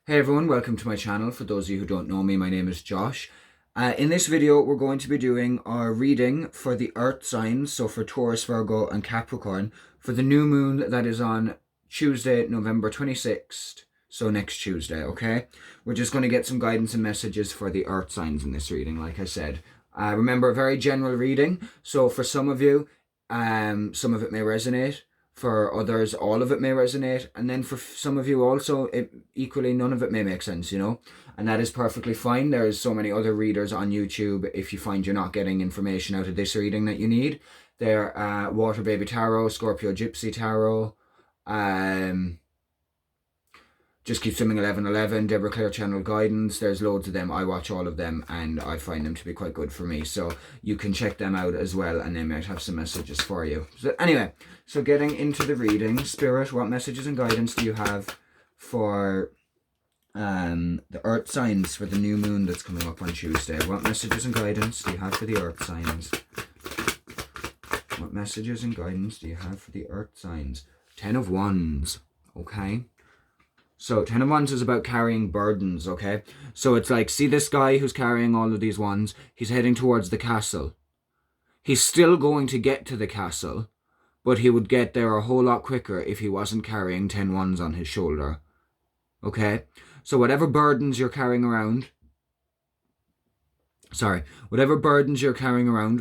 Hey everyone, welcome to my channel. For those of you who don't know me, my name is Josh. In this video, we're going to be doing our reading for the Earth signs, so for Taurus, Virgo and Capricorn, for the new moon that is on Tuesday, November 26th, so next Tuesday, okay? We're just going to get some guidance and messages for the Earth signs in this reading, like I said. Remember, a very general reading, so for some of you, some of it may resonate. For others, all of it may resonate, and then for some of you also, equally none of it may make sense, and that is perfectly fine. There's so many other readers on YouTube. If you find you're not getting information out of this reading that you need, they're Water Baby Tarot, Scorpio Gypsy Tarot, Just Keep Swimming 1111, Deborah Clare Channel Guidance. There's loads of them. I watch all of them and I find them to be quite good for me. So you can check them out as well and they might have some messages for you. So anyway, so getting into the reading, Spirit, what messages and guidance do you have for the Earth signs for the new moon that's coming up on Tuesday? What messages and guidance do you have for the Earth signs? What messages and guidance do you have for the Earth signs? 10 of Wands, okay? So 10 of Wands is about carrying burdens, okay? So it's like, see this guy who's carrying all of these wands? He's heading towards the castle. He's still going to get to the castle, but he would get there a whole lot quicker if he wasn't carrying 10 wands on his shoulder, okay? So whatever burdens you're carrying around,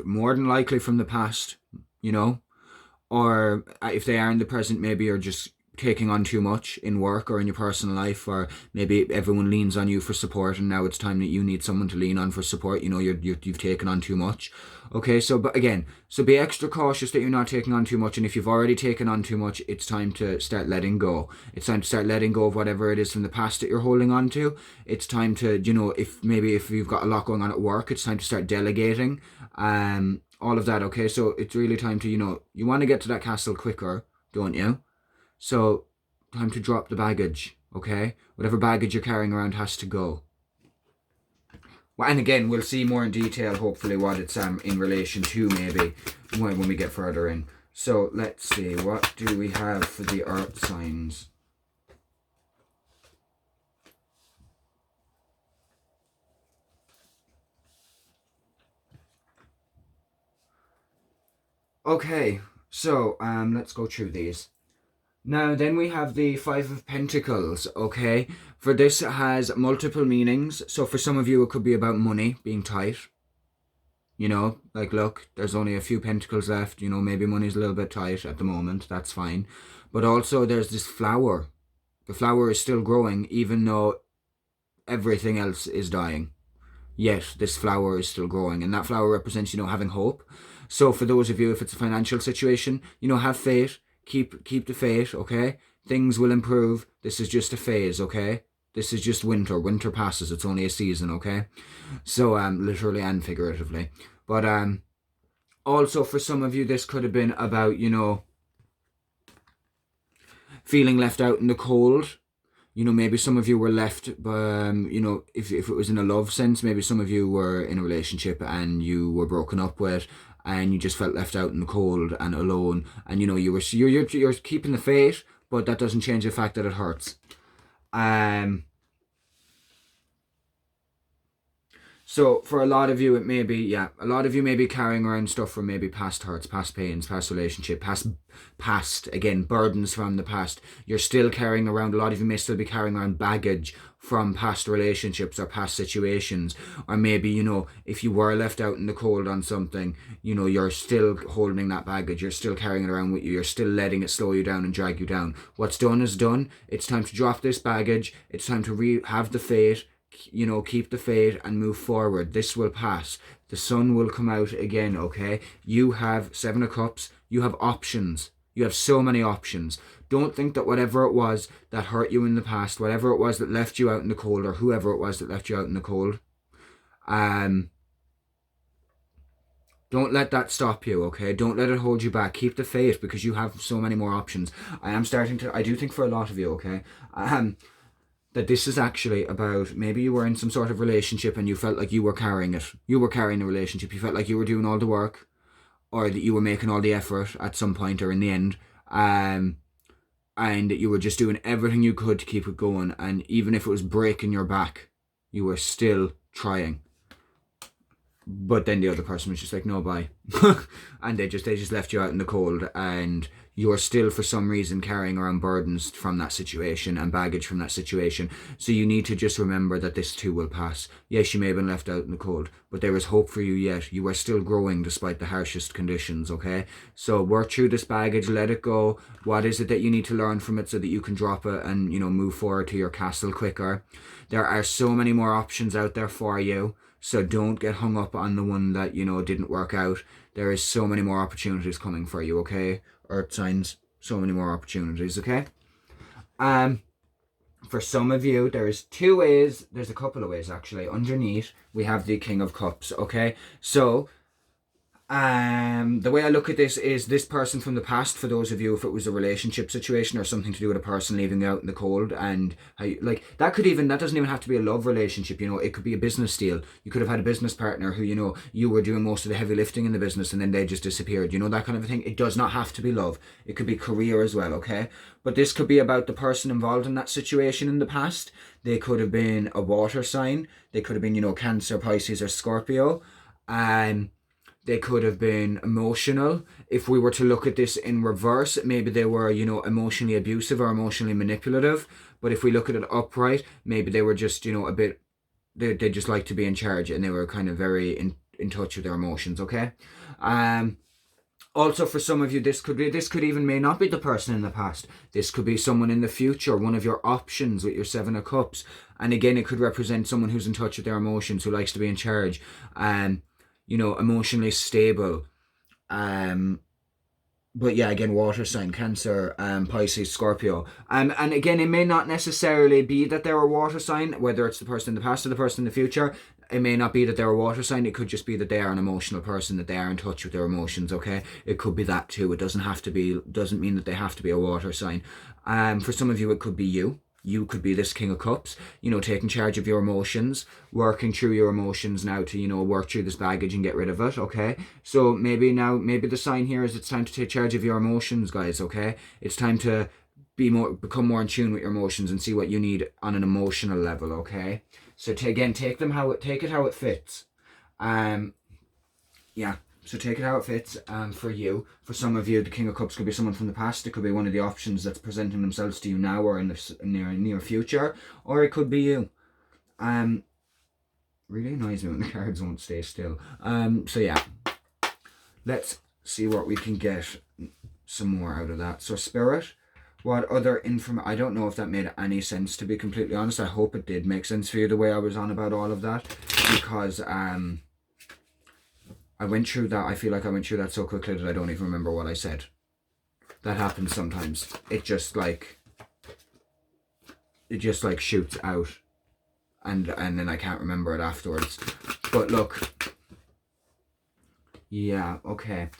more than likely from the past, or if they are in the present, maybe you're just taking on too much in work or in your personal life, or maybe everyone leans on you for support and now it's time that you need someone to lean on for support. You've taken on too much. Okay, so be extra cautious that you're not taking on too much, and if you've already taken on too much, it's time to start letting go. It's time to start letting go of whatever it is from the past that you're holding on to. It's time to, if you've got a lot going on at work, it's time to start delegating, all of that, okay? So it's really time to, you want to get to that castle quicker, don't you? So, time to drop the baggage, okay? Whatever baggage you're carrying around has to go. Well, and again, we'll see more in detail, hopefully, what it's in relation to, maybe, when we get further in. So, let's see, what do we have for the Earth signs? Okay, so, let's go through these. Now, then we have the Five of Pentacles, okay? For this, it has multiple meanings. So for some of you, it could be about money being tight. Like, look, there's only a few pentacles left. Maybe money's a little bit tight at the moment. That's fine. But also, there's this flower. The flower is still growing, even though everything else is dying. Yet, this flower is still growing. And that flower represents, having hope. So for those of you, if it's a financial situation, have faith. Keep the faith, okay? Things will improve. This is just a phase, okay? This is just winter. Winter passes. It's only a season, okay? So, literally and figuratively. But, also for some of you, this could have been about, feeling left out in the cold. Maybe some of you were left, if it was in a love sense, maybe some of you were in a relationship and you were broken up with, and you just felt left out in the cold and alone, and you're keeping the faith, but that doesn't change the fact that it hurts. So for a lot of you, it may be, a lot of you may be carrying around stuff from maybe past hurts, past pains, past relationship, past, again, burdens from the past. You're still carrying around, a lot of you may still be carrying around baggage from past relationships or past situations. Or maybe, if you were left out in the cold on something, you're still holding that baggage. You're still carrying it around with you. You're still letting it slow you down and drag you down. What's done is done. It's time to drop this baggage. It's time to have the faith. Keep the faith and move forward. This will pass. The sun will come out again, okay? You have 7 of Cups. You have options. You have so many options. Don't think that whatever it was that hurt you in the past, whatever it was that left you out in the cold, or whoever it was that left you out in the cold, don't let that stop you, okay? Don't let it hold you back. Keep the faith, because you have so many more options. I do think for a lot of you, okay? That this is actually about, maybe you were in some sort of relationship and you felt like you were carrying it. You were carrying the relationship. You felt like you were doing all the work, or that you were making all the effort at some point or in the end. and you were just doing everything you could to keep it going, and even if it was breaking your back, you were still trying. But then the other person was just like, no, bye. And they just left you out in the cold, and you're still for some reason carrying around burdens from that situation and baggage from that situation. So you need to just remember that this too will pass. Yes, you may have been left out in the cold, but there is hope for you yet. You are still growing despite the harshest conditions, okay? So work through this baggage, let it go. What is it that you need to learn from it so that you can drop it and, you know, move forward to your castle quicker? There are so many more options out there for you. So don't get hung up on the one that, you know, didn't work out. There is so many more opportunities coming for you, okay? Earth signs, so many more opportunities, okay? For some of you, there's two ways, there's a couple of ways actually. Underneath, we have the King of Cups, okay? So, the way I look at this is this person from the past, for those of you, if it was a relationship situation or something to do with a person leaving you out in the cold, and how you, like, that doesn't even have to be a love relationship, you know, it could be a business deal. You could have had a business partner who, you know, you were doing most of the heavy lifting in the business and then they just disappeared, you know, that kind of a thing. It does not have to be love. It could be career as well, okay? But this could be about the person involved in that situation in the past. They could have been a water sign. They could have been, you know, Cancer, Pisces, or Scorpio. They could have been emotional. If we were to look at this in reverse, maybe they were, you know, emotionally abusive or emotionally manipulative. But if we look at it upright, maybe they were just, you know, a bit, they just like to be in charge, and they were kind of very in touch with their emotions, okay? Also, for some of you, this could even may not be the person in the past. This could be someone in the future, one of your options with your Seven of Cups. And again, it could represent someone who's in touch with their emotions, who likes to be in charge. You know, emotionally stable. But yeah, again, water sign, Cancer, Pisces, Scorpio. And again, it may not necessarily be that they're a water sign, whether it's the person in the past or the person in the future. It may not be that they're a water sign. It could just be that they are an emotional person, that they are in touch with their emotions, okay? It could be that too. It doesn't mean that they have to be a water sign. For some of you, it could be you. You could be this King of Cups, you know, taking charge of your emotions, working through your emotions now to, you know, work through this baggage and get rid of it, okay? So maybe the sign here is it's time to take charge of your emotions, guys, okay? It's time to become more in tune with your emotions and see what you need on an emotional level, okay? So take it how it fits. Yeah. So take it how it fits. For you, for some of you, the King of Cups could be someone from the past. It could be one of the options that's presenting themselves to you now or in the near future, or it could be you. Really annoys me when the cards won't stay still. So yeah, let's see what we can get some more out of that. So Spirit, what other information? I don't know if that made any sense, to be completely honest. I hope it did make sense for you the way I was on about all of that, because I went through that. I feel like I went through that so quickly that I don't even remember what I said. That happens sometimes. It just like shoots out, and then I can't remember it afterwards. But look, yeah, okay.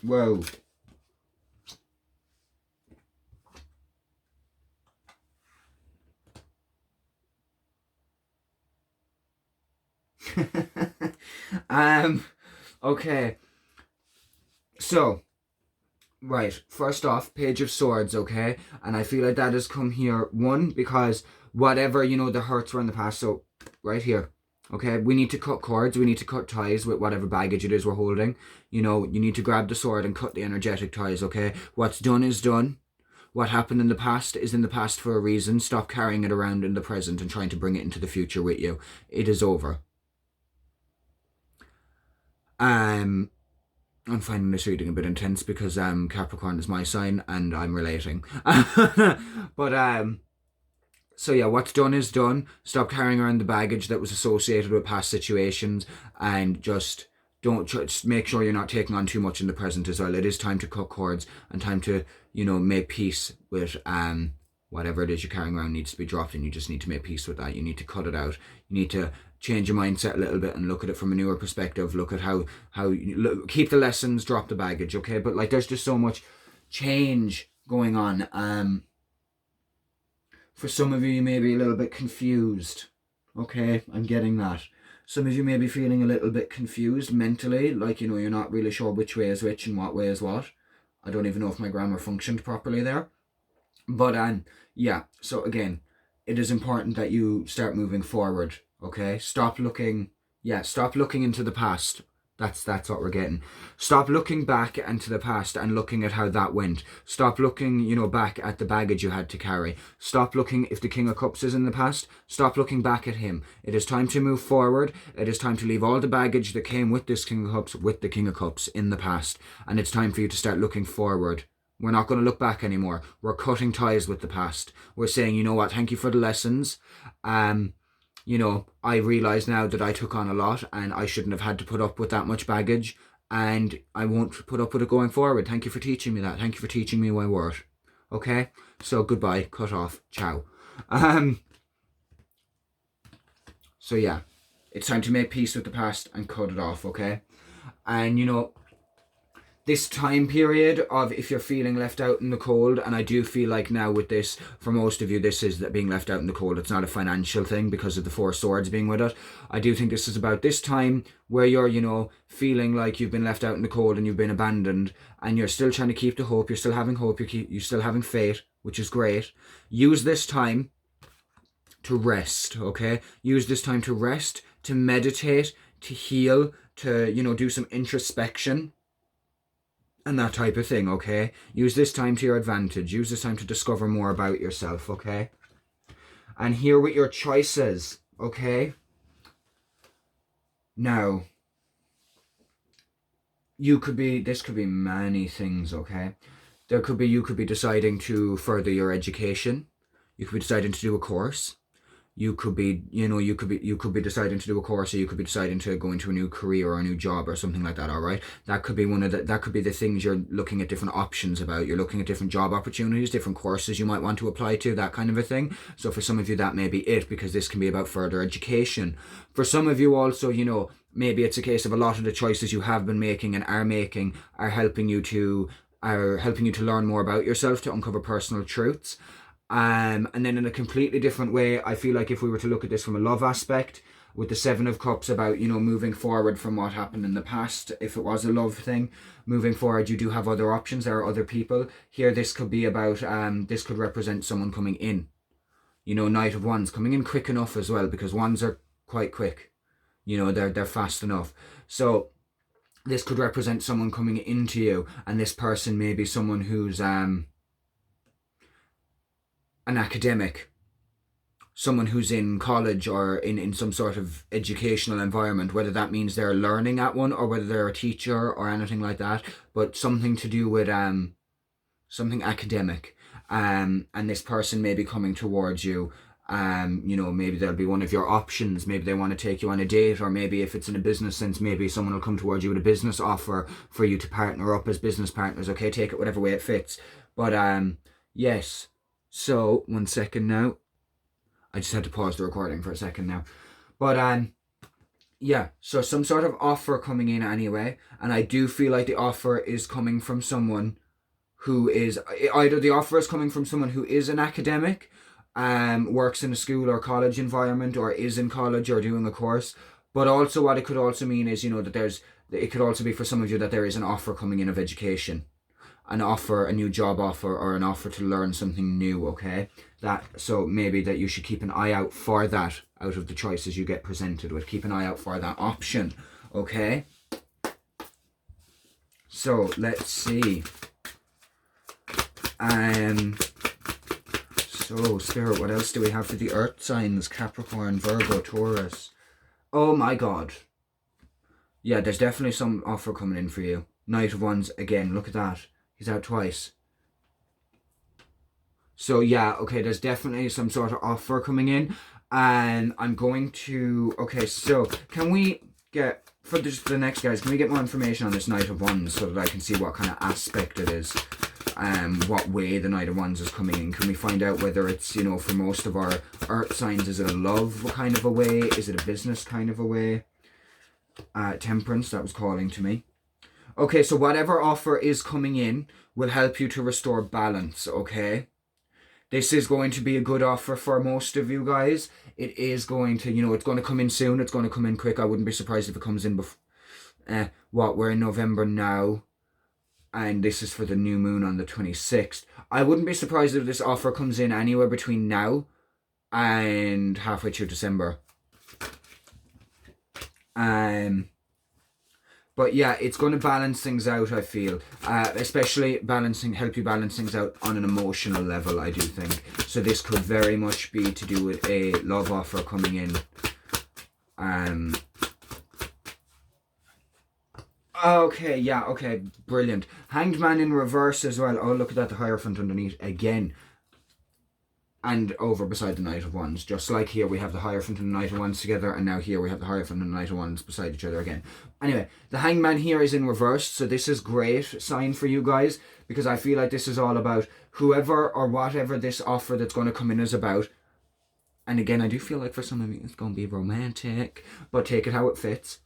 Whoa. Okay. So, right, first off, Page of Swords, okay? And I feel like that has come here, one, because whatever, you know, the hurts were in the past, so right here, okay? We need to cut cords, we need to cut ties with whatever baggage it is we're holding. You know, you need to grab the sword and cut the energetic ties, okay? What's done is done. What happened in the past is in the past for a reason. Stop carrying it around in the present and trying to bring it into the future with you. It is over. I'm finding this reading a bit intense because Capricorn is my sign and I'm relating. But so yeah, what's done is done. Stop carrying around the baggage that was associated with past situations, and just just make sure you're not taking on too much in the present as well. It is time to cut cords and time to, you know, make peace with whatever it is you're carrying around needs to be dropped, and you just need to make peace with that. You need to cut it out. You need to change your mindset a little bit and look at it from a newer perspective. Look at how keep the lessons, drop the baggage, okay? But like, there's just so much change going on. For some of you, you may be a little bit confused. Okay, I'm getting that. Some of you may be feeling a little bit confused mentally, like, you know, you're not really sure which way is which and what way is what. I don't even know if my grammar functioned properly there. But yeah, so again, it is important that you start moving forward, okay? Stop looking into the past. That's what we're getting. Stop looking back into the past and looking at how that went. Stop looking, you know, back at the baggage you had to carry. Stop looking, if the King of Cups is in the past, stop looking back at him. It is time to move forward. It is time to leave all the baggage that came with this King of Cups, with the King of Cups in the past. And it's time for you to start looking forward. We're not going to look back anymore. We're cutting ties with the past. We're saying, you know what, thank you for the lessons. You know, I realise now that I took on a lot and I shouldn't have had to put up with that much baggage, and I won't put up with it going forward. Thank you for teaching me that. Thank you for teaching me my worth. Okay? So goodbye, cut off, ciao. So yeah, it's time to make peace with the past and cut it off, okay? And you know, this time period of if you're feeling left out in the cold, and I do feel like now with this, for most of you, this is that being left out in the cold. It's not a financial thing because of the Four Swords being with it. I do think this is about this time where you're, you know, feeling like you've been left out in the cold and you've been abandoned, and you're still trying to keep the hope. You're still having hope. You're still having faith, which is great. Use this time to rest, okay? Use this time to rest, to meditate, to heal, to, you know, do some introspection and that type of thing, okay? Use this time to your advantage. Use this time to discover more about yourself, okay? And here with your choices, okay? Now, this could be many things, okay? You could be deciding to further your education. You could be deciding to do a course. You could be deciding to do a course, or you could be deciding to go into a new career or a new job or something like that, all right? That could be the things you're looking at different options about. You're looking at different job opportunities, different courses you might want to apply to, that kind of a thing. So for some of you, that may be it, because this can be about further education. For some of you also, you know, maybe it's a case of a lot of the choices you have been making and are making are helping you to learn more about yourself, to uncover personal truths. And then in a completely different way, I feel like if we were to look at this from a love aspect, with the Seven of Cups about, you know, moving forward from what happened in the past, if it was a love thing, moving forward, you do have other options. There are other people. Here, this could be about, this could represent someone coming in. You know, Knight of Wands, coming in quick enough as well, because Wands are quite quick. You know, they're fast enough. So this could represent someone coming into you, and this person may be someone who's, an academic, someone who's in college or in some sort of educational environment, whether that means they're learning at one or whether they're a teacher or anything like that, but something to do with something academic. And this person may be coming towards you. You know, maybe they'll be one of your options. Maybe they want to take you on a date, or maybe if it's in a business sense, maybe someone will come towards you with a business offer for you to partner up as business partners. Okay, take it whatever way it fits. But yes. So, 1 second now. I just had to pause the recording for a second now. But, yeah, so some sort of offer coming in anyway. And I do feel like the offer is coming from someone who is, either the offer is coming from someone who is an academic, works in a school or college environment, or is in college or doing a course. But also what it could also mean is, you know, that it could also be for some of you that there is an offer coming in of education. An offer, a new job offer, or an offer to learn something new, okay? So maybe that you should keep an eye out for that out of the choices you get presented with. Keep an eye out for that option, okay? So let's see. So Spirit, what else do we have for the earth signs? Capricorn, Virgo, Taurus. Oh my God. Yeah, there's definitely some offer coming in for you. Knight of Wands, again, look at that. He's out twice. So yeah, okay, there's definitely some sort of offer coming in. And I'm going to... Okay, so can we get... For the next guys, can we get more information on this Knight of Wands so that I can see what kind of aspect it is? What way the Knight of Wands is coming in. Can we find out whether it's, you know, for most of our earth signs, is it a love kind of a way? Is it a business kind of a way? Temperance, that was calling to me. Okay, so whatever offer is coming in will help you to restore balance, okay? this is going to be a good offer for most of you guys. It is going to, it's going to come in soon. It's going to come in quick. I wouldn't be surprised if it comes in before, we're in November now. And this is for the new moon on the 26th. I wouldn't be surprised if this offer comes in anywhere between now and halfway through December. But yeah, it's going to balance things out, I feel. Especially help you balance things out on an emotional level, I do think. So this could very much be to do with a love offer coming in. Okay, yeah, okay, brilliant. Hanged Man in reverse as well. Oh, look at that, the Hierophant underneath again. And over beside the Knight of Wands. Just like here, we have the Hierophant and the Knight of Wands together, and now here we have the Hierophant and the Knight of Wands beside each other again. Anyway, the Hanged Man here is in reverse, so this is great sign for you guys, because I feel like this is all about whoever or whatever this offer that's going to come in is about. And again, I do feel like for some of you it's going to be romantic, but take it how it fits.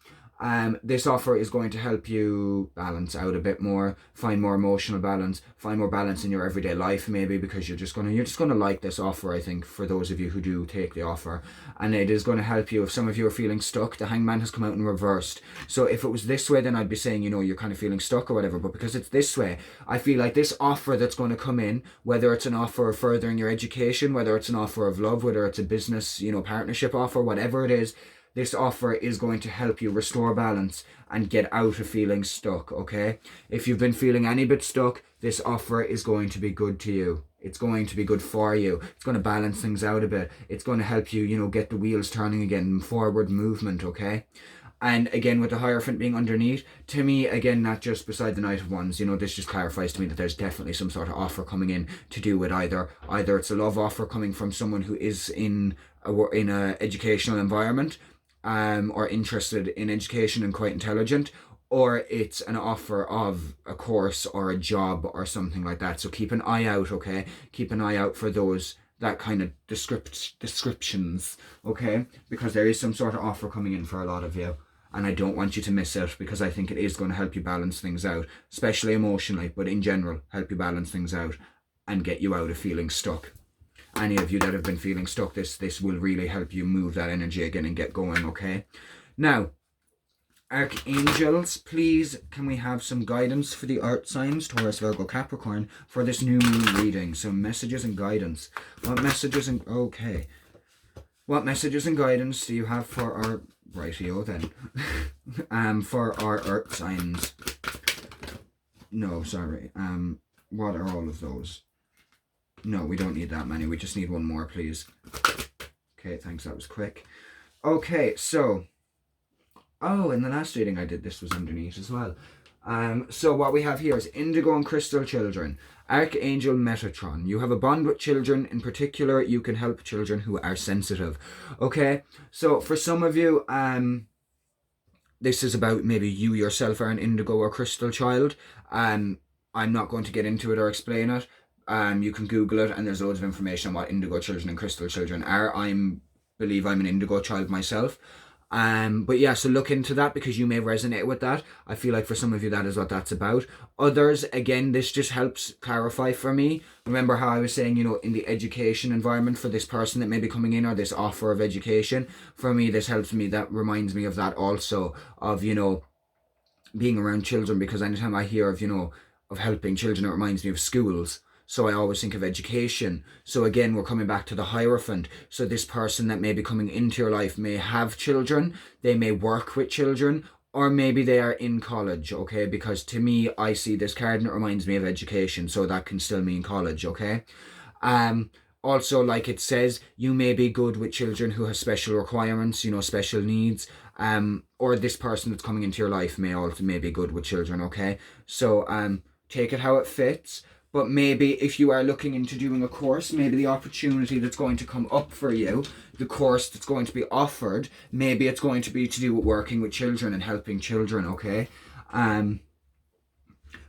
This offer is going to help you balance out a bit more, find more emotional balance, find more balance in your everyday life, maybe, because you're just gonna like this offer, I think, for those of you who do take the offer. And it is going to help you. If some of you are feeling stuck, the Hangman has come out in reversed. So if it was this way, then I'd be saying, you're kind of feeling stuck or whatever. But because it's this way, I feel like this offer that's going to come in, whether it's an offer of furthering your education, whether it's an offer of love, whether it's a business, partnership offer, whatever it is, this offer is going to help you restore balance and get out of feeling stuck, okay? If you've been feeling any bit stuck, this offer is going to be good to you. It's going to be good for you. It's going to balance things out a bit. It's going to help you, get the wheels turning again, forward movement, okay? And again, with the Hierophant being underneath, to me, again, not just beside the Knight of Wands, this just clarifies to me that there's definitely some sort of offer coming in to do with either it's a love offer coming from someone who is in a educational environment, or interested in education and quite intelligent, or it's an offer of a course or a job or something like that. So keep an eye out, okay? Keep an eye out for that kind of descriptions, okay? Because there is some sort of offer coming in for a lot of you, and I don't want you to miss it, because I think it is going to help you balance things out, especially emotionally, but in general, help you balance things out and get you out of feeling stuck. Any of you that have been feeling stuck, this will really help you move that energy again and get going, okay? Now, Archangels, please, can we have some guidance for the earth signs, Taurus, Virgo, Capricorn, for this new moon reading? Some messages and guidance. What messages and guidance do you have for our, rightio then, for our earth signs? No, sorry. What are all of those? No, we don't need that many. We just need one more, please. Okay, thanks. That was quick. Okay, so... Oh, in the last reading I did, this was underneath as well. So what we have here is Indigo and Crystal Children. Archangel Metatron. You have a bond with children. In particular, you can help children who are sensitive. Okay, so for some of you, this is about maybe you yourself are an Indigo or Crystal child. I'm not going to get into it or explain it. You can Google it, and there's loads of information on what Indigo children and Crystal children are. Believe I'm an Indigo child myself. But yeah, so look into that, because you may resonate with that. I feel like for some of you that is what that's about. Others, again, this just helps clarify for me. Remember how I was saying, in the education environment for this person that may be coming in, or this offer of education, for me, this helps me. That reminds me of that also, of, being around children, because anytime I hear of, of helping children, it reminds me of schools. So I always think of education. So again, we're coming back to the Hierophant. So this person that may be coming into your life may have children. They may work with children, or maybe they are in college, okay? Because to me, I see this card and it reminds me of education. So that can still mean college, okay? Also, like it says, you may be good with children who have special requirements, special needs. Or this person that's coming into your life may be good with children, okay? So take it how it fits. But maybe if you are looking into doing a course, maybe the opportunity that's going to come up for you, the course that's going to be offered, maybe it's going to be to do with working with children and helping children, okay?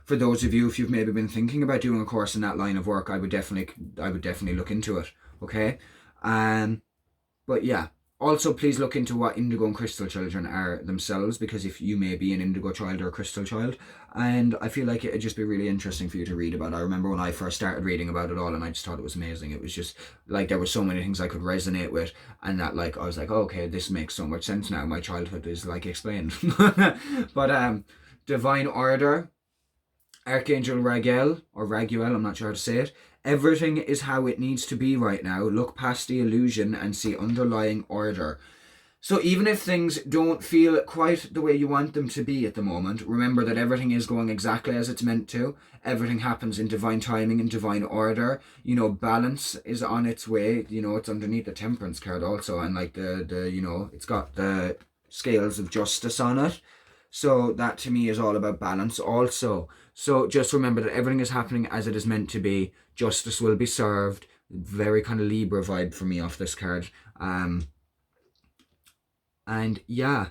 For those of you, if you've maybe been thinking about doing a course in that line of work, I would definitely look into it, okay? But yeah, Also, please look into what indigo and crystal children are themselves, because if you may be an indigo child or a crystal child, and I feel like it'd just be really interesting for you to read about. I remember when I first started reading about it all, and I just thought it was amazing. It was just like there were so many things I could resonate with, and that like I was like, oh, okay, this makes so much sense now. My childhood is like explained. But divine order, Archangel Raguel or Raguel, I'm not sure how to say it. Everything is how it needs to be right now. Look past the illusion and see underlying order. So even if things don't feel quite the way you want them to be at the moment, remember that everything is going exactly as it's meant to. Everything happens in divine timing and divine order. You know, balance is on its way. You know, it's underneath the Temperance card also, and like the you know, it's got the scales of justice on it. So that to me is all about balance also. So just remember that everything is happening as it is meant to be. Justice will be served. Very kind of Libra vibe for me off this card. And yeah,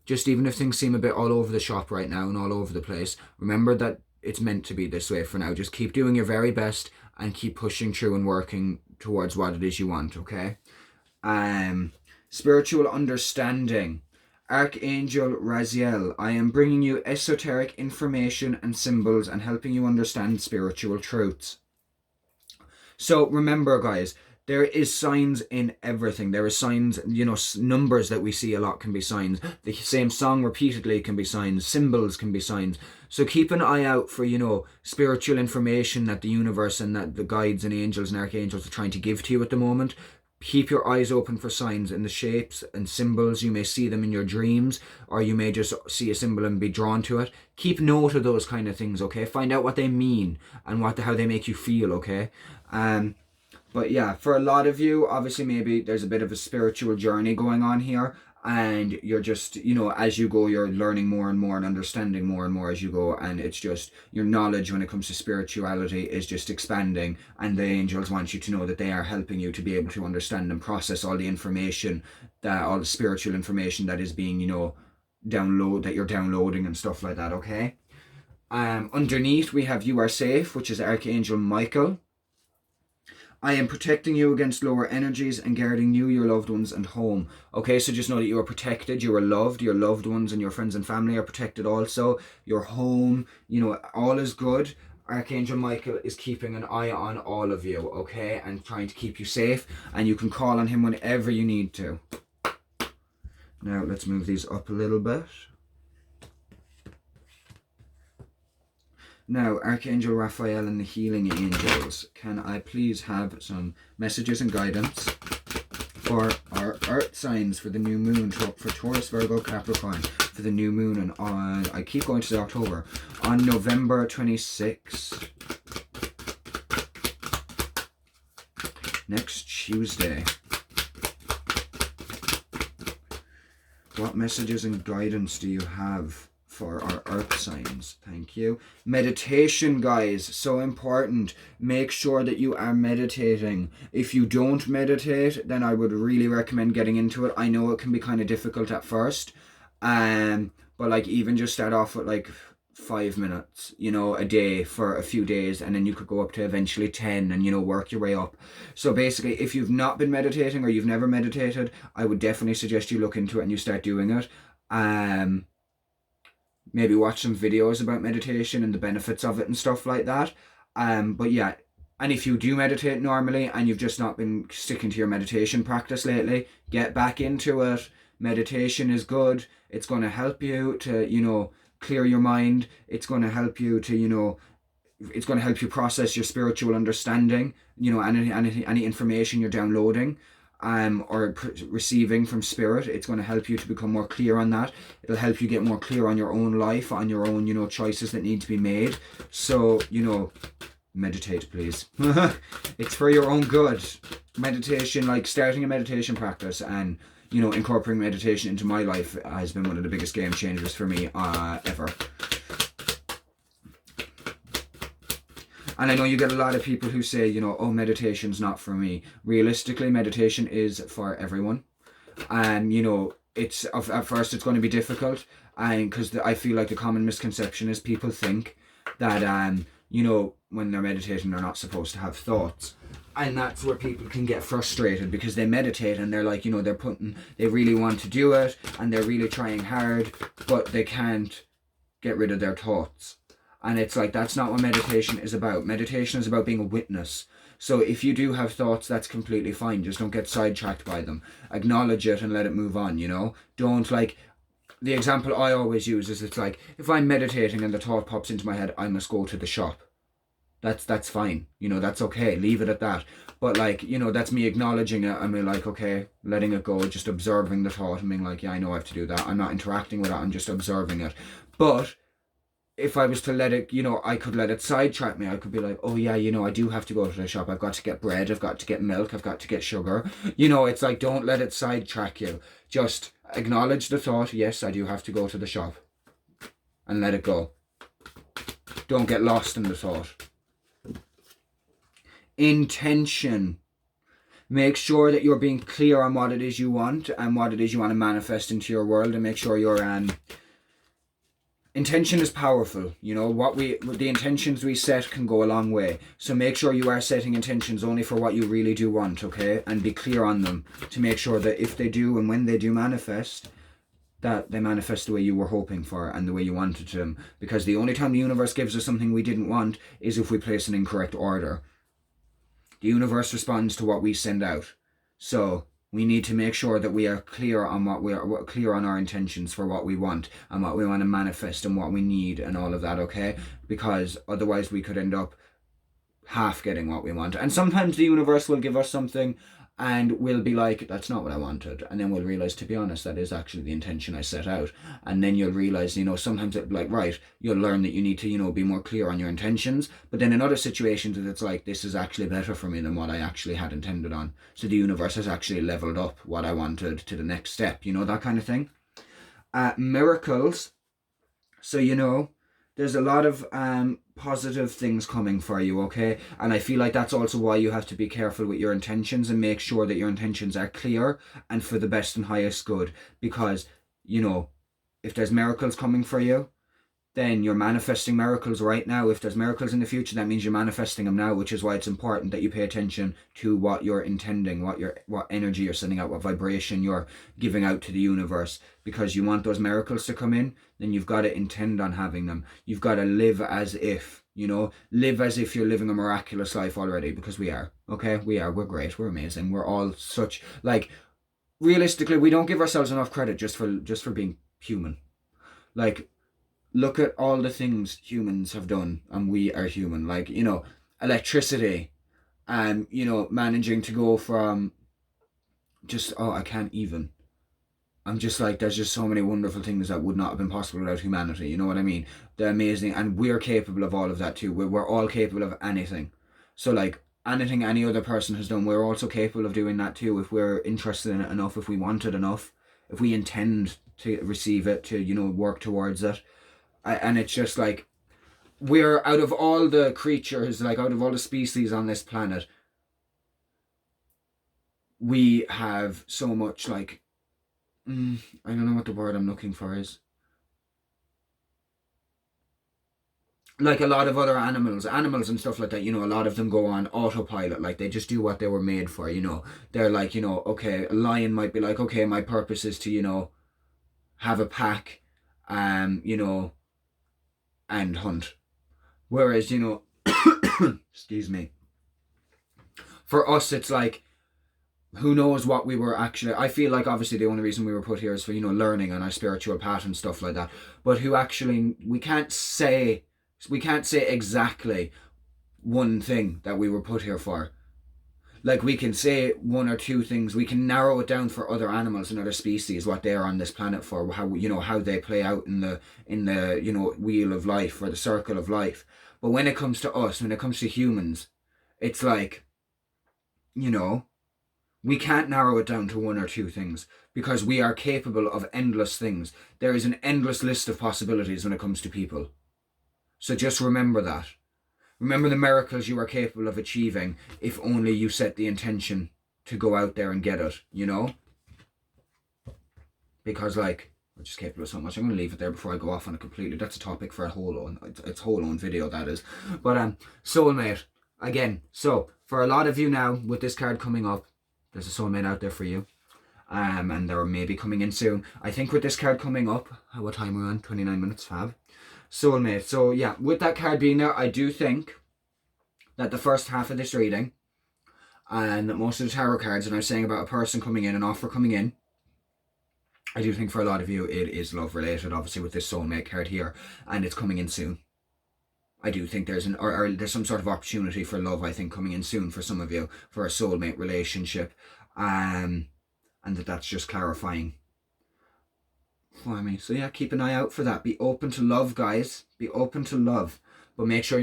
just even if things seem a bit all over the shop right now and all over the place, remember that it's meant to be this way for now. Just keep doing your very best and keep pushing through and working towards what it is you want, okay? Spiritual understanding. Archangel Raziel, I am bringing you esoteric information and symbols and helping you understand spiritual truths. So remember, guys, there is signs in everything. There are signs, you know, numbers that we see a lot can be signs. The same song repeatedly can be signs. Symbols can be signs. So keep an eye out for, you know, spiritual information that the universe and that the guides and angels and archangels are trying to give to you at the moment. Keep your eyes open for signs in the shapes and symbols. You may see them in your dreams, or you may just see a symbol and be drawn to it. Keep note of those kind of things, okay? Find out what they mean and how they make you feel, okay? But yeah, for a lot of you, obviously maybe there's a bit of a spiritual journey going on here, and you're just, you know, as you go, you're learning more and more and understanding more and more as you go, and it's just your knowledge when it comes to spirituality is just expanding, and the angels want you to know that they are helping you to be able to understand and process all the information, all the spiritual information that is being, you know, that you're downloading and stuff like that, okay? Underneath we have You Are Safe, which is Archangel Michael. I am protecting you against lower energies and guarding you, your loved ones, and home. Okay, so just know that you are protected, you are loved, your loved ones and your friends and family are protected also. Your home, you know, all is good. Archangel Michael is keeping an eye on all of you, okay, and trying to keep you safe, and you can call on him whenever you need to. Now, let's move these up a little bit. Now, Archangel Raphael and the Healing Angels, can I please have some messages and guidance for our earth signs for the new moon, for Taurus, Virgo, Capricorn, for the new moon, and on, I keep going to October, on November 26th, next Tuesday. What messages and guidance do you have for our earth signs? Thank you. Meditation, guys, so important. Make sure that you are meditating. If you don't meditate, then I would really recommend getting into it. I know it can be kind of difficult at first, but like even just start off with like 5 minutes, you know, a day for a few days, and then you could go up to eventually 10 and, you know, work your way up. So basically, if you've not been meditating or you've never meditated, I would definitely suggest you look into it and you start doing it. Maybe watch some videos about meditation and the benefits of it and stuff like that. But yeah, and if you do meditate normally and you've just not been sticking to your meditation practice lately, get back into it. Meditation is good. It's going to help you to, you know, clear your mind. It's going to help you to, you know, it's going to help you process your spiritual understanding, you know, any information you're downloading or receiving from spirit. It's going to help you to become more clear on that. It'll help you get more clear on your own life, on your own, you know, choices that need to be made. So, you know, meditate, please. It's for your own good. Meditation, like starting a meditation practice and, you know, incorporating meditation into my life has been one of the biggest game changers for me ever. And I know you get a lot of people who say, you know, oh, meditation's not for me. Realistically, meditation is for everyone. And, you know, it's at first it's going to be difficult. And because I feel like the common misconception is people think that, you know, when they're meditating, they're not supposed to have thoughts. And that's where people can get frustrated, because they meditate and they're like, they really want to do it and they're really trying hard, but they can't get rid of their thoughts. And it's like, that's not what meditation is about. Meditation is about being a witness. So if you do have thoughts, that's completely fine. Just don't get sidetracked by them. Acknowledge it and let it move on, Don't the example I always use is, it's like, if I'm meditating and the thought pops into my head, I must go to the shop. That's fine. That's okay. Leave it at that. But that's me acknowledging it and being like, okay, letting it go, just observing the thought and being like, yeah, I know I have to do that. I'm not interacting with it. I'm just observing it. But if I was to let it, I could let it sidetrack me. I could be like, oh yeah, I do have to go to the shop. I've got to get bread. I've got to get milk. I've got to get sugar. It's like, don't let it sidetrack you. Just acknowledge the thought. Yes, I do have to go to the shop. And let it go. Don't get lost in the thought. Intention. Make sure that you're being clear on what it is you want and what it is you want to manifest into your world, and make sure your intention is powerful. The intentions we set can go a long way. So make sure you are setting intentions only for what you really do want, okay? And be clear on them to make sure that if they do and when they do manifest, that they manifest the way you were hoping for and the way you wanted them. Because the only time the universe gives us something we didn't want is if we place an incorrect order. The universe responds to what we send out. So we need to make sure that we are clear on clear on our intentions for what we want and what we want to manifest and what we need and all of that, okay? Because otherwise we could end up half getting what we want. And sometimes the universe will give us something and we'll be like, that's not what I wanted. And then we'll realize, to be honest, that is actually the intention I set out. And then you'll realize, sometimes it'll be like, right, you'll learn that you need to, be more clear on your intentions. But then in other situations, it's like, this is actually better for me than what I actually had intended on. So the universe has actually leveled up what I wanted to the next step, that kind of thing. Miracles. So, there's a lot of positive things coming for you, okay? And I feel like that's also why you have to be careful with your intentions and make sure that your intentions are clear and for the best and highest good. Because, if there's miracles coming for you, then you're manifesting miracles right now. If there's miracles in the future, that means you're manifesting them now, which is why it's important that you pay attention to what you're intending, what energy you're sending out, what vibration you're giving out to the universe. Because you want those miracles to come in, then you've got to intend on having them. You've got to live as if, live as if you're living a miraculous life already, because we are, okay? We are, we're great, we're amazing. We're all such, realistically, we don't give ourselves enough credit just for being human. Look at all the things humans have done, and we are human. Electricity, and managing to go from I'm just like, there's just so many wonderful things that would not have been possible without humanity. You know what I mean? They're amazing, and we're capable of all of that too. We're all capable of anything. So anything any other person has done, we're also capable of doing that too, if we're interested in it enough, if we want it enough, if we intend to receive it, to work towards it. And it's just like, we're, out of all the creatures, out of all the species on this planet, we have so much I don't know what the word I'm looking for is. A lot of other animals and stuff like that, a lot of them go on autopilot. They just do what they were made for, They're okay, a lion might be like, okay, my purpose is to, have a pack, and hunt. Whereas, excuse me, for us, it's like, who knows what we were actually, I feel like obviously the only reason we were put here is for, learning on our spiritual path and stuff like that. But we can't say exactly one thing that we were put here for. We can say one or two things. We can narrow it down for other animals and other species, what they're on this planet for, how they play out in the wheel of life or the circle of life. But when it comes to us, when it comes to humans, it's like, we can't narrow it down to one or two things, because we are capable of endless things. There is an endless list of possibilities when it comes to people. So just remember that. Remember the miracles you are capable of achieving if only you set the intention to go out there and get it, Because We're just capable of so much. I'm going to leave it there before I go off on a completely, that's a topic for a whole own, it's whole own video, that is. But soulmate, again, so for a lot of you now, with this card coming up, there's a soulmate out there for you. And they're maybe coming in soon. I think with this card coming up, what time are we on? 29 minutes, fab. Soulmate. So yeah, with that card being there, I do think that the first half of this reading, and most of the tarot cards, and I'm saying about a person coming in, an offer coming in, I do think for a lot of you it is love related, obviously with this soulmate card here, and it's coming in soon. I do think there's or there's some sort of opportunity for love, I think, coming in soon for some of you, for a soulmate relationship, and that's just clarifying for me. So yeah, keep an eye out for that. Be open to love, guys. Be open to love. But make sure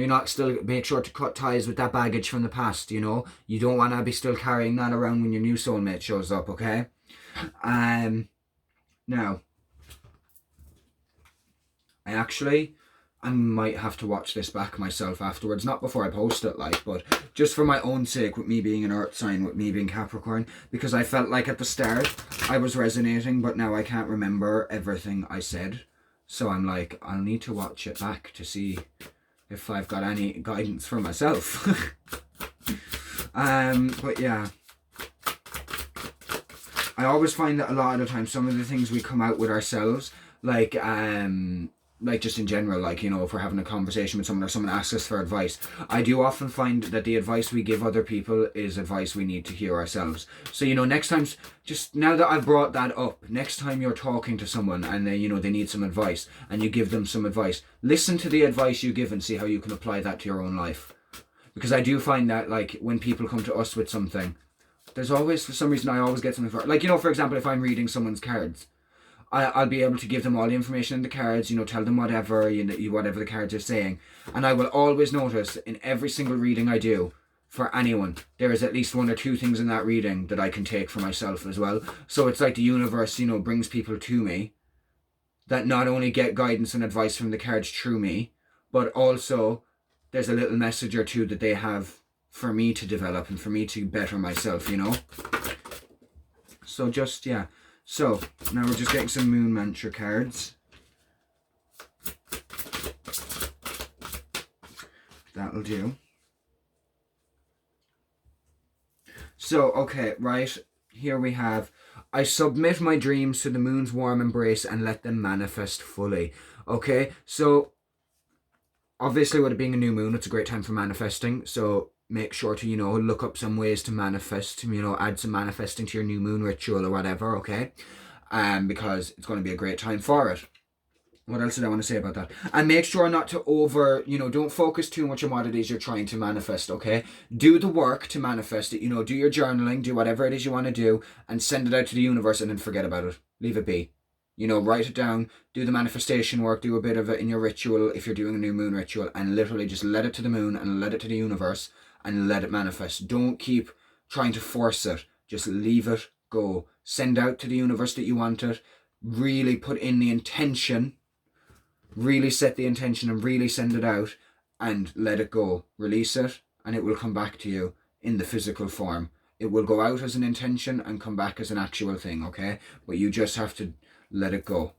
make sure to cut ties with that baggage from the past, you know. You don't want to be still carrying that around when your new soulmate shows up, okay? Now, I might have to watch this back myself afterwards. Not before I post it, like, but just for my own sake, with me being an earth sign, with me being Capricorn, because I felt like at the start I was resonating, but now I can't remember everything I said. So I'm like, I'll need to watch it back to see if I've got any guidance for myself. But yeah, I always find that a lot of the time, some of the things we come out with ourselves, like just in general, like, you know, if we're having a conversation with someone or someone asks us for advice, I do often find that the advice we give other people is advice we need to hear ourselves. So, you know, next time, just now that I've brought that up, next time you're talking to someone and they, you know, they need some advice and you give them some advice, listen to the advice you give and see how you can apply that to your own life. Because I do find that, like, when people come to us with something, there's always, for some reason, I always get something for, like, you know, for example, if I'm reading someone's cards, I'll be able to give them all the information in the cards, you know, tell them whatever, you know, whatever the cards are saying. And I will always notice in every single reading I do, for anyone, there is at least one or two things in that reading that I can take for myself as well. So it's like the universe, you know, brings people to me that not only get guidance and advice from the cards through me, but also there's a little message or two that they have for me to develop and for me to better myself, you know. So just, yeah. So now we're just getting some moon mantra cards. That'll do. So, okay, right, here we have, I submit my dreams to the moon's warm embrace and let them manifest fully. Okay, so obviously with it being a new moon, it's a great time for manifesting. So make sure to, you know, look up some ways to manifest, you know, add some manifesting to your new moon ritual or whatever, okay? Because it's going to be a great time for it. What else did I want to say about that? And make sure not to don't focus too much on what it is you're trying to manifest, okay? Do the work to manifest it, you know, do your journaling, do whatever it is you want to do, and send it out to the universe and then forget about it. Leave it be. You know, write it down, do the manifestation work, do a bit of it in your ritual if you're doing a new moon ritual, and literally just let it to the moon and let it to the universe and let it manifest. Don't keep trying to force it. Just leave it go. Send out to the universe that you want it. Really put in the intention. Really set the intention and really send it out and let it go. Release it and it will come back to you in the physical form. It will go out as an intention and come back as an actual thing, okay? But you just have to let it go.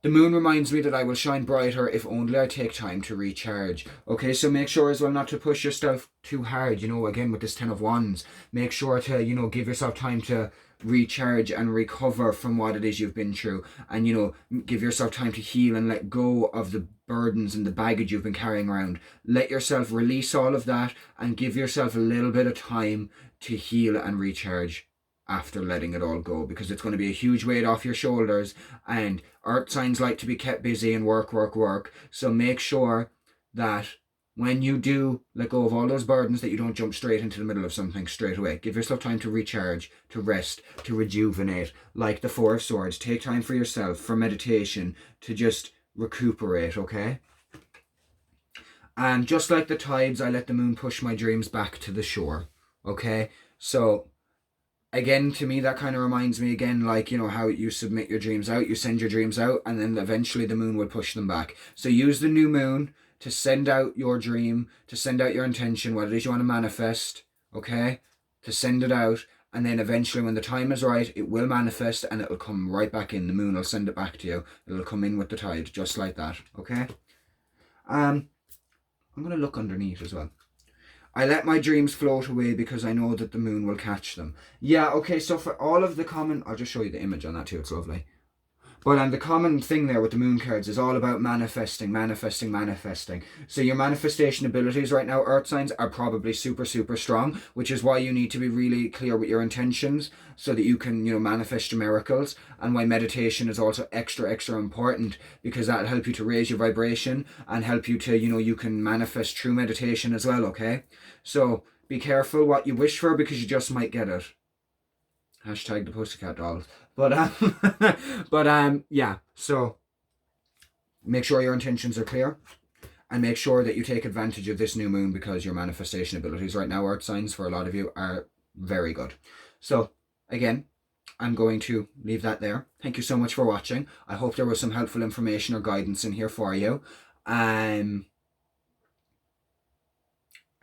The moon reminds me that I will shine brighter if only I take time to recharge. Okay, so make sure as well not to push yourself too hard, you know, again with this 10 of Wands. Make sure to, you know, give yourself time to recharge and recover from what it is you've been through. And, you know, give yourself time to heal and let go of the burdens and the baggage you've been carrying around. Let yourself release all of that and give yourself a little bit of time to heal and recharge after letting it all go, because it's going to be a huge weight off your shoulders, and earth signs like to be kept busy and work. So make sure that when you do let go of all those burdens, that you don't jump straight into the middle of something straight away. Give yourself time to recharge, to rest, to rejuvenate. Like the Four of Swords, take time for yourself, for meditation, to just recuperate, okay? And just like the tides, I let the moon push my dreams back to the shore, okay? So again, to me, that kind of reminds me again, like, you know, how you submit your dreams out, you send your dreams out, and then eventually the moon will push them back. So use the new moon to send out your dream, to send out your intention, what it is you want to manifest, okay? To send it out, And then eventually when the time is right, it will manifest and it'll come right back in. The moon will send it back to you. It'll come in with the tide, just like that. Okay? I'm going to look underneath as well. I let my dreams float away because I know that the moon will catch them. Yeah, okay, so for all of the common... I'll just show you the image on that too, it's lovely. But the common thing there with the moon cards is all about manifesting, manifesting, manifesting. So your manifestation abilities right now, earth signs, are probably super, super strong, which is why you need to be really clear with your intentions so that you can, manifest your miracles. And why meditation is also extra, extra important, because that'll help you to raise your vibration and help you to, you can manifest through meditation as well, okay? So be careful what you wish for, because you just might get it. Hashtag the pussycat dolls. But yeah, so make sure your intentions are clear and make sure that you take advantage of this new moon, because your manifestation abilities right now, earth signs, for a lot of you, are very good. So again, I'm going to leave that there. Thank you so much for watching. I hope there was some helpful information or guidance in here for you. I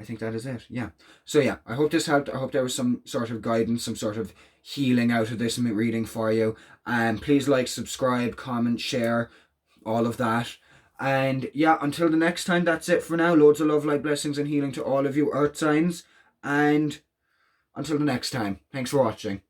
think that is it. Yeah. So yeah, I hope this helped. I hope there was some sort of guidance, some sort of healing out of this reading for you. And please like, subscribe, comment, share, all of that. And yeah, until the next time, that's it for now. Loads of love, light, blessings, and healing to all of you earth signs. And until the next time, thanks for watching.